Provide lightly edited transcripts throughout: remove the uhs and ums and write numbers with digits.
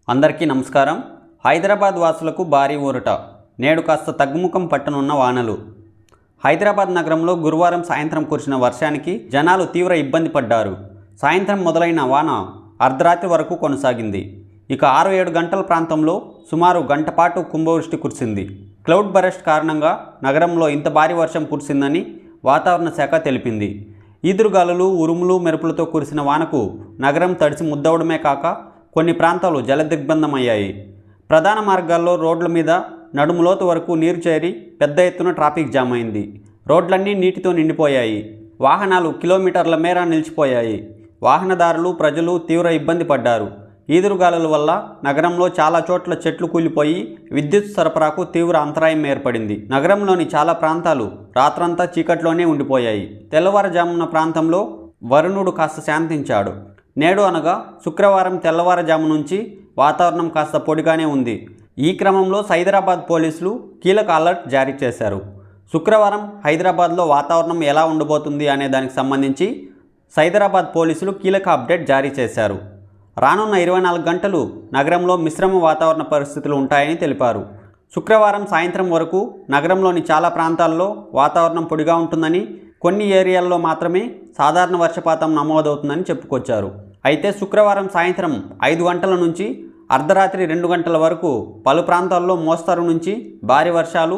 అందరికీ నమస్కారం. హైదరాబాద్ వాసులకు భారీ ఊరట. నేడు కాస్త తగ్గుముఖం పట్టనున్న వానలు. హైదరాబాద్ నగరంలో గురువారం సాయంత్రం కురిసిన వర్షానికి జనాలు తీవ్ర ఇబ్బంది పడ్డారు. సాయంత్రం మొదలైన వాన అర్ధరాత్రి వరకు కొనసాగింది. ఇక 6-7 గంటల ప్రాంతంలో సుమారు గంట పాటు కుంభవృష్టి కురిసింది. క్లౌడ్ బరస్ట్ కారణంగా నగరంలో ఇంత భారీ వర్షం కురిసిందని వాతావరణ శాఖ తెలిపింది. ఈదురుగాలులు, ఉరుములు, మెరుపులతో కురిసిన వానకు నగరం తడిసి ముద్దవడమే కాక కొన్ని ప్రాంతాలు జలదిగ్బంధమయ్యాయి. ప్రధాన మార్గాల్లో రోడ్ల మీద నడుములోతు వరకు నీరు చేరి పెద్ద ఎత్తున ట్రాఫిక్ జామ్ అయింది. రోడ్లన్నీ నీటితో నిండిపోయాయి. వాహనాలు కిలోమీటర్ల మేర నిలిచిపోయాయి. వాహనదారులు, ప్రజలు తీవ్ర ఇబ్బంది పడ్డారు. ఈదురుగాలుల వల్ల నగరంలో చాలా చోట్ల చెట్లు కూలిపోయి విద్యుత్ సరఫరాకు తీవ్ర అంతరాయం ఏర్పడింది. నగరంలోని చాలా ప్రాంతాలు రాత్రంతా చీకట్లోనే ఉండిపోయాయి. తెల్లవారుజామున ప్రాంతంలో వరుణుడు కాస్త శాంతించాడు. నేడు అనగా శుక్రవారం తెల్లవారుజాము నుంచి వాతావరణం కాస్త పొడిగానే ఉంది. ఈ క్రమంలో సైదరాబాద్ పోలీసులు కీలక అలర్ట్ జారీ చేశారు. శుక్రవారం హైదరాబాద్లో వాతావరణం ఎలా ఉండబోతుంది అనే దానికి సంబంధించి సైదరాబాద్ పోలీసులు కీలక అప్డేట్ జారీ చేశారు. రానున్న 24 గంటలు నగరంలో మిశ్రమ వాతావరణ పరిస్థితులు ఉంటాయని తెలిపారు. శుక్రవారం సాయంత్రం వరకు నగరంలోని చాలా ప్రాంతాల్లో వాతావరణం పొడిగా ఉంటుందని, కొన్ని ఏరియాల్లో మాత్రమే సాధారణ వర్షపాతం నమోదవుతుందని చెప్పుకొచ్చారు. అయితే శుక్రవారం సాయంత్రం 5 గంటల నుంచి అర్ధరాత్రి 2 గంటల వరకు పలు ప్రాంతాల్లో మోస్తరు నుంచి భారీ వర్షాలు,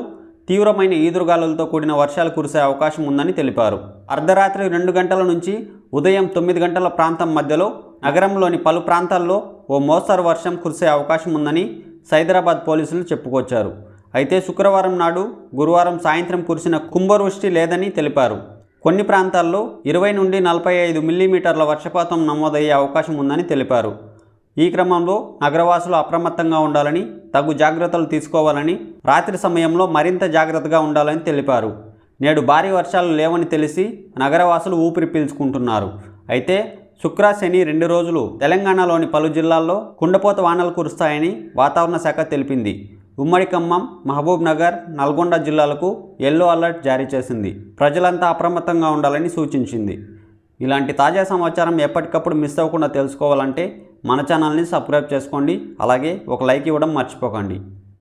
తీవ్రమైన ఈదురుగాలులతో కూడిన వర్షాలు కురిసే అవకాశం ఉందని తెలిపారు. అర్ధరాత్రి 2 గంటల నుంచి ఉదయం 9 గంటల ప్రాంతం మధ్యలో నగరంలోని పలు ప్రాంతాల్లో ఓ మోస్తరు వర్షం కురిసే అవకాశం ఉందని సైదరాబాద్ పోలీసులు చెప్పుకొచ్చారు. అయితే శుక్రవారం నాడు గురువారం సాయంత్రం కురిసిన కుంభవృష్టి లేదని తెలిపారు. కొన్ని ప్రాంతాల్లో 20 నుండి 45 మిల్లీమీటర్ల వర్షపాతం నమోదయ్యే అవకాశం ఉందని తెలిపారు. ఈ క్రమంలో నగరవాసులు అప్రమత్తంగా ఉండాలని, తగు జాగ్రత్తలు తీసుకోవాలని, రాత్రి సమయంలో మరింత జాగ్రత్తగా ఉండాలని తెలిపారు. నేడు భారీ వర్షాలు లేవని తెలిసి నగరవాసులు ఊపిరి పీల్చుకుంటున్నారు. అయితే శుక్ర, శని 2 రోజులు తెలంగాణలోని పలు జిల్లాల్లో కుండపోత వానలు కురుస్తాయని వాతావరణ శాఖ తెలిపింది. ఉమ్మడి ఖమ్మం, మహబూబ్ నగర్, నల్గొండ జిల్లాలకు ఎల్లో అలర్ట్ జారీ చేసింది. ప్రజలంతా అప్రమత్తంగా ఉండాలని సూచించింది. ఇలాంటి తాజా సమాచారం ఎప్పటికప్పుడు మిస్ అవ్వకుండా తెలుసుకోవాలంటే మన ఛానల్ని సబ్స్క్రైబ్ చేసుకోండి. అలాగే ఒక లైక్ ఇవ్వడం మర్చిపోకండి.